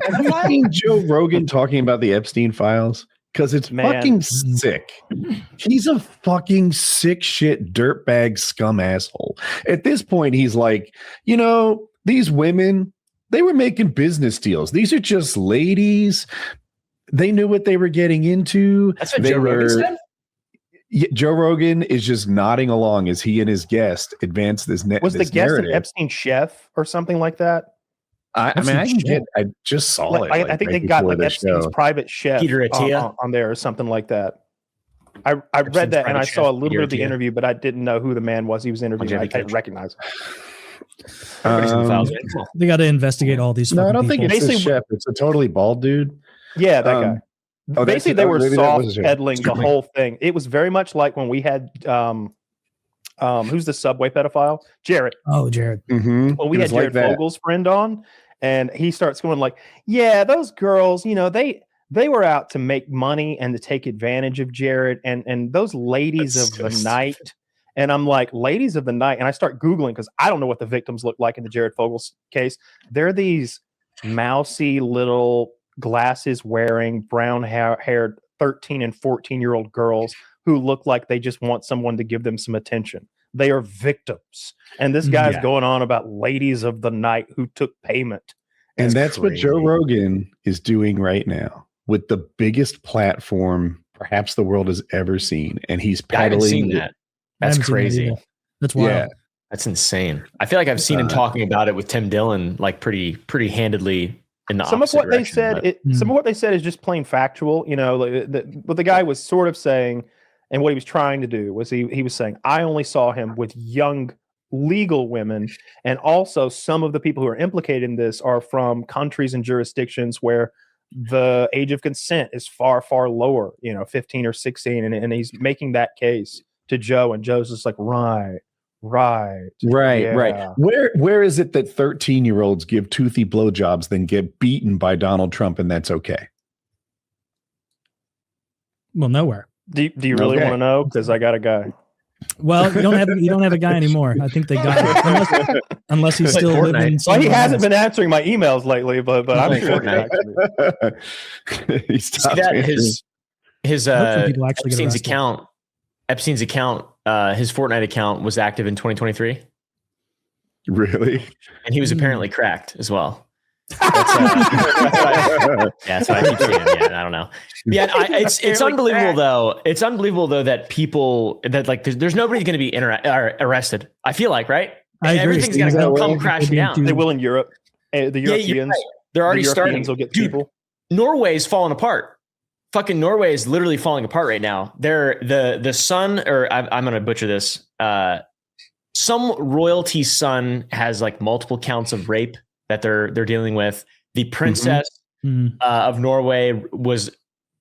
Have you seen Joe Rogan talking about the Epstein files? Because it's fucking sick. He's a fucking sick shit dirtbag scum asshole. At this point, he's like, these women, they were making business deals. These are just ladies. They knew what they were getting into. That's what Joe Rogan said? Joe Rogan is just nodding along as he and his guest advance this narrative. Was the guest an Epstein chef or something like that? I just saw it. I think they got like Epstein's private chef Peter on there or something like that. I read that and I saw a little bit of the interview, but I didn't know who the man was he was interviewing. I didn't recognize him. They got to investigate all these. No, I don't think it's the chef. It's a totally bald dude. Yeah, that guy. Basically, they were soft peddling the whole thing. It was very much like when we had who's the Subway pedophile? Jared. Oh, Jared. Mm-hmm. Well, we had Jared Fogel's friend on, and he starts going like, "Yeah, those girls, they were out to make money and to take advantage of Jared, and those ladies of the night." And I'm like, "Ladies of the night," and I start Googling because I don't know what the victims look like in the Jared Fogel's case. They're these mousy little glasses wearing, brown haired 13 and 14-year-old girls who look like they just want someone to give them some attention. They are victims. And this guy's going on about ladies of the night who took payment. And that's crazy. What Joe Rogan is doing right now with the biggest platform perhaps the world has ever seen. And he's peddling that. That's crazy. That's wild. Yeah. That's insane. I feel like I've seen him talking about it with Tim Dillon, like pretty handedly. Some of what they said, some of what they said is just plain factual. What the guy was sort of saying, and what he was trying to do was he was saying, I only saw him with young legal women, and also some of the people who are implicated in this are from countries and jurisdictions where the age of consent is far, far lower. 15 or 16, and he's making that case to Joe, and Joe's just like, right. Yeah. Where is it that 13-year-olds give toothy blowjobs, then get beaten by Donald Trump, and that's okay? Well, nowhere. Do you really want to know? Because I got a guy. Well, you don't have a guy anymore. I think they got him. Unless he's still living. Well, he hasn't been answering my emails lately, but I'm sure he stopped his Epstein's account, his Fortnite account was active in 2023. Really? And he was apparently cracked as well. That's what I keep saying. Yeah, I don't know. Yeah, it's unbelievable though. It's unbelievable though that people that like there's nobody going to be arrested. I feel like, right? Everything's going to come crashing down. They will in Europe. The Europeans, right. They're already starting. Will get people. Norway's falling apart. Fucking Norway is literally falling apart right now. They're the son, or I'm going to butcher this. Some royalty son has like multiple counts of rape that they're dealing with. The princess of Norway was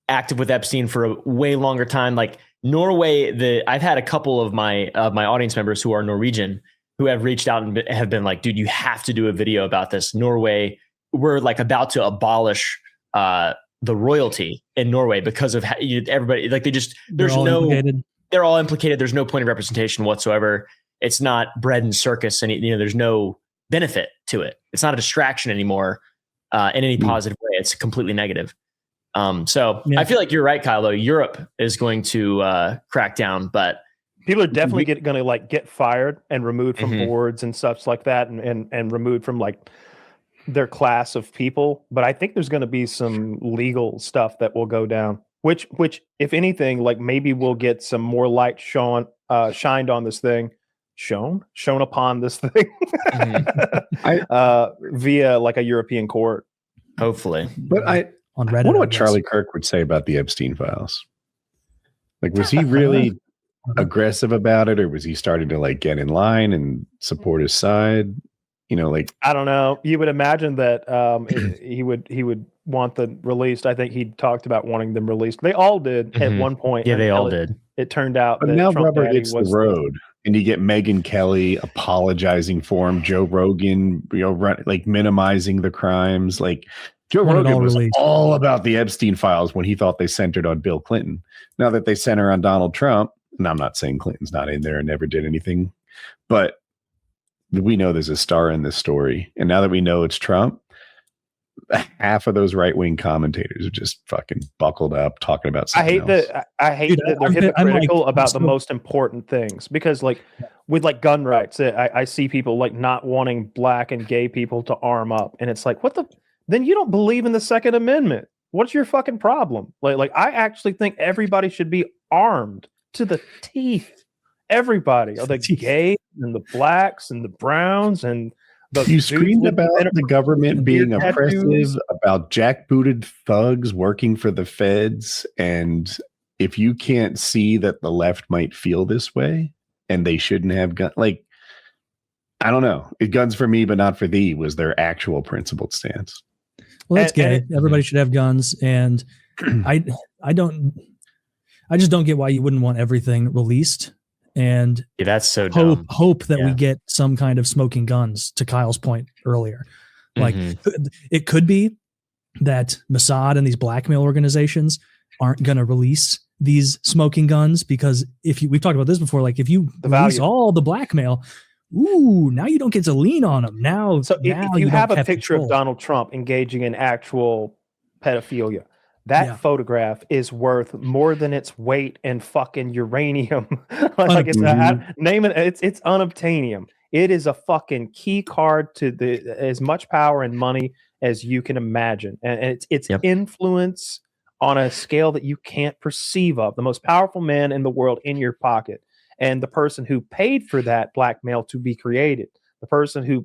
active with Epstein for a way longer time. Like Norway, I've had a couple of my audience members who are Norwegian who have reached out and have been like, dude, you have to do a video about this. Norway, we're like about to abolish the royalty in Norway because of everybody. Like they're all implicated. There's no point of representation whatsoever. It's not bread and circus, and there's no benefit to it. It's not a distraction anymore in any positive way. It's completely negative. I feel like you're right, Kyle. Though Europe is going to crack down, but people are definitely going to like get fired and removed from boards and stuff like that, and removed from like their class of people. But I think there's going to be some legal stuff that will go down, which if anything, like maybe we'll get some more light shined on this thing. Shown upon this thing via like a European court, hopefully. But I wonder what Charlie Kirk would say about the Epstein files. Like, was he really aggressive about it, or was he starting to like get in line and support his side? Like I don't know. You would imagine that he would want them released. I think he talked about wanting them released. They all did at one point. Yeah, they all did. It turned out, but that now Trump rubber hits the road. And you get Megyn Kelly apologizing for him, Joe Rogan, like minimizing the crimes. Like Joe Rogan was all about the Epstein files when he thought they centered on Bill Clinton. Now that they center on Donald Trump, and I'm not saying Clinton's not in there and never did anything, but we know there's a star in this story. And now that we know it's Trump, half of those right-wing commentators are just fucking buckled up talking about something else. I hate that they're hypocritical about the most important things, because like with like gun rights, I see people like not wanting black and gay people to arm up, and it's like, then you don't believe in the Second Amendment. What's your fucking problem? Like I actually think everybody should be armed to the teeth. Everybody, the gays and the blacks and the browns and you screamed about the government being oppressive, about jackbooted thugs working for the feds, and if you can't see that the left might feel this way and they shouldn't have guns, like, I don't know, guns for me but not for thee was their actual principled stance. Well, that's gay. Everybody should have guns, and I just don't get why you wouldn't want everything released. And that's so dumb. Hope that we get some kind of smoking guns, to Kyle's point earlier. Like it could be that Mossad and these blackmail organizations aren't going to release these smoking guns, because we've talked about this before, like if you release all the blackmail, now you don't get to lean on them. If you have a picture of Donald Trump engaging in actual pedophilia, that photograph is worth more than its weight in fucking uranium. Like it's it's unobtainium. It is a fucking key card to as much power and money as you can imagine, and it's influence on a scale that you can't perceive of. The most powerful man in the world in your pocket, and the person who paid for that blackmail to be created, the person who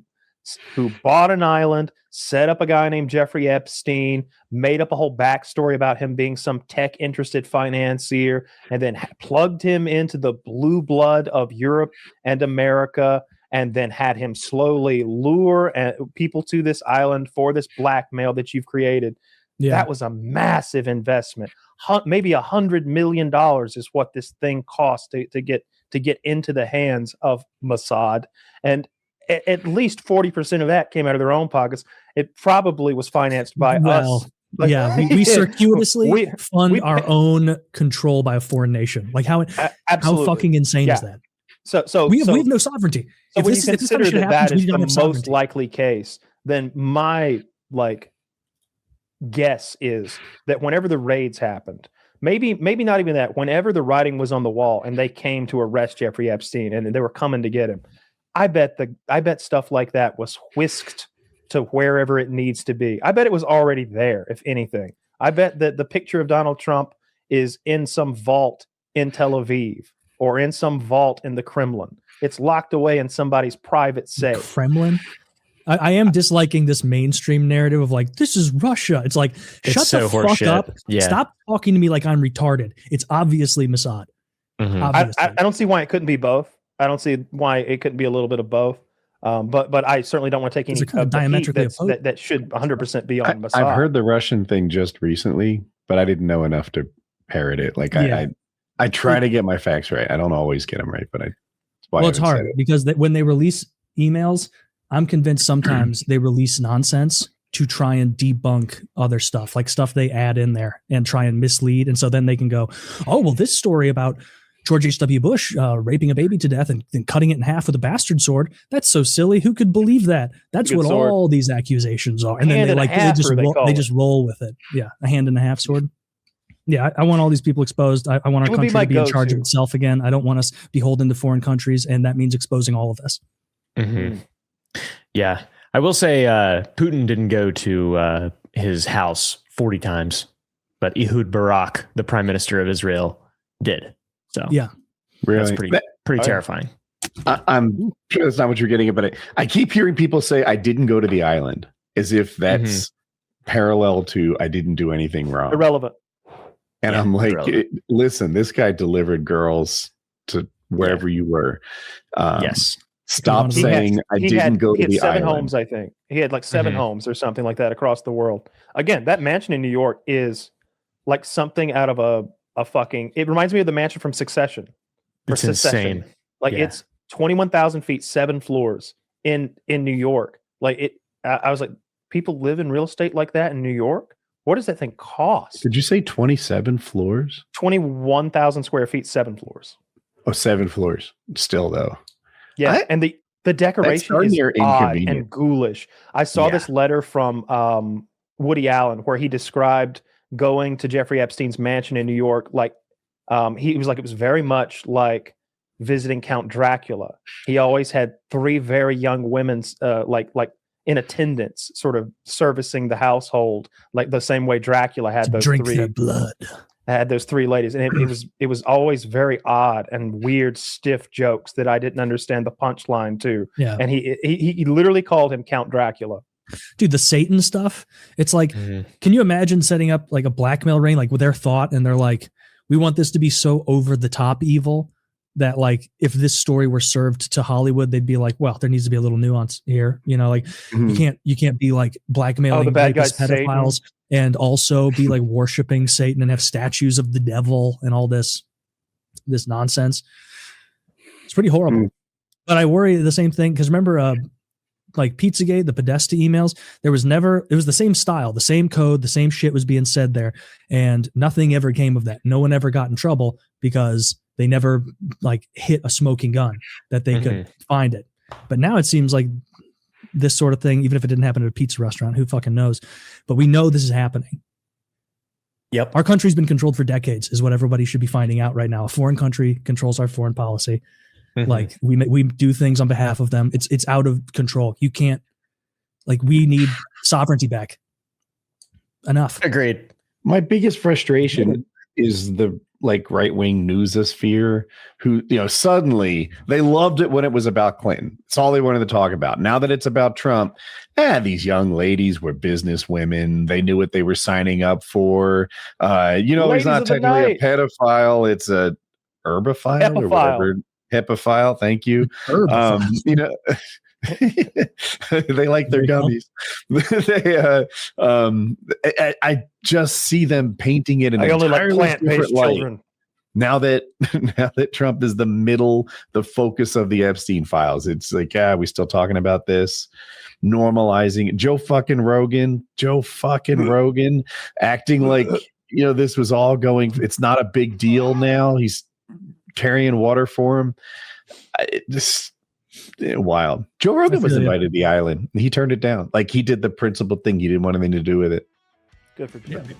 bought an island, set up a guy named Jeffrey Epstein, made up a whole backstory about him being some tech-interested financier, and then plugged him into the blue blood of Europe and America, and then had him slowly lure people to this island for this blackmail that you've created. Yeah. That was a massive investment. Maybe $100 million is what this thing cost to get into the hands of Mossad. And at least 40% of that came out of their own pockets. It probably was financed by us. We circuitously fund our own control by a foreign nation. Like how fucking insane is that? So we have no sovereignty. So when you consider that is the most likely case, then my guess is that whenever the raids happened, maybe not even that, whenever the writing was on the wall and they came to arrest Jeffrey Epstein and they were coming to get him, I bet stuff like that was whisked to wherever it needs to be. I bet it was already there, if anything. I bet that the picture of Donald Trump is in some vault in Tel Aviv or in some vault in the Kremlin. It's locked away in somebody's private safe. Kremlin? I am disliking this mainstream narrative of like, this is Russia. It's like, shut the fuck up. Yeah. Stop talking to me like I'm retarded. It's obviously Mossad. I don't see why it couldn't be both. I don't see why it couldn't be a little bit of both. But I certainly don't want to take any diametrically that should 100% be on Mossad. I've heard the Russian thing just recently, but I didn't know enough to parrot it. Like I try to get my facts right. I don't always get them right, but it's hard because when they release emails, I'm convinced sometimes they release nonsense to try and debunk other stuff, like stuff they add in there and try and mislead. And so then they can go, oh, well, this story about George H.W. Bush raping a baby to death and then cutting it in half with a bastard sword. That's so silly. Who could believe that? That's what all these accusations are. And then they just roll with it. Yeah. A hand and a half sword. Yeah. I want all these people exposed. I want our country to be in charge of itself again. I don't want us beholden to foreign countries. And that means exposing all of this. Mm-hmm. Yeah. I will say Putin didn't go to his house 40 times, but Ehud Barak, the prime minister of Israel, did. So yeah, really, that's pretty terrifying. I'm sure that's not what you're getting at, but I keep hearing people say I didn't go to the island, as if that's parallel to I didn't do anything wrong. Irrelevant. And I'm like, listen, this guy delivered girls to wherever you were. Yes. Stop saying I didn't go to the island. He had 7 homes, I think. He had like 7 homes or something like that across the world. Again, that mansion in New York is like something out of a fucking, it reminds me of the mansion from Succession. It's insane. Like it's 21,000 feet, 7 floors in New York. Like I was like, people live in real estate like that in New York? What does that thing cost? Did you say 27 floors? 21,000 square feet, 7 floors. Oh, 7 floors. Still though. Yeah. And the decoration is odd and ghoulish. I saw this letter from Woody Allen, where he described going to Jeffrey Epstein's mansion in New York. Like, he was like, it was very much like visiting Count Dracula. He always had 3 very young women, like in attendance, sort of servicing the household, like the same way Dracula had those drink 3 their blood. Had those 3 ladies, and it was always very odd and weird, stiff jokes that I didn't understand the punchline to. Yeah, and he literally called him Count Dracula. Dude, the Satan stuff. It's like, can you imagine setting up like a blackmail ring, like with their thought, and they're like, we want this to be so over the top evil that like if this story were served to Hollywood, they'd be like, well, there needs to be a little nuance here. You know, like you can't be like blackmailing the bad guys, pedophiles, and also be like worshiping Satan and have statues of the devil and all this nonsense. It's pretty horrible. But I worry the same thing because remember, like Pizzagate, the Podesta emails, it was the same style, the same code, the same shit was being said there, and nothing ever came of that. No one ever got in trouble because they never like hit a smoking gun that they could find it. But now it seems like this sort of thing, even if it didn't happen at a pizza restaurant, who fucking knows? But we know this is happening. Yep. Our country's been controlled for decades, is what everybody should be finding out right now. A foreign country controls our foreign policy. Like we do things on behalf of them. It's out of control. You can't, like, we need sovereignty back. Enough. Agreed. My biggest frustration is the like right-wing newsosphere who, suddenly they loved it when it was about Clinton. It's all they wanted to talk about. Now that it's about Trump, these young ladies were business women. They knew what they were signing up for. He's not technically a pedophile. It's a herbophile or whatever. Hepophile. Thank you. They like their gummies. I just see them painting it in an entirely different light. Now that Trump is the focus of the Epstein files, it's like, we still talking about this, normalizing Joe fucking Rogan acting like, this was all going, it's not a big deal now. He's carrying water for him. Wild. Joe Rogan was invited to the island. He turned it down. Like, he did the principal thing. He didn't want anything to do with it. Good for Joe. Yeah.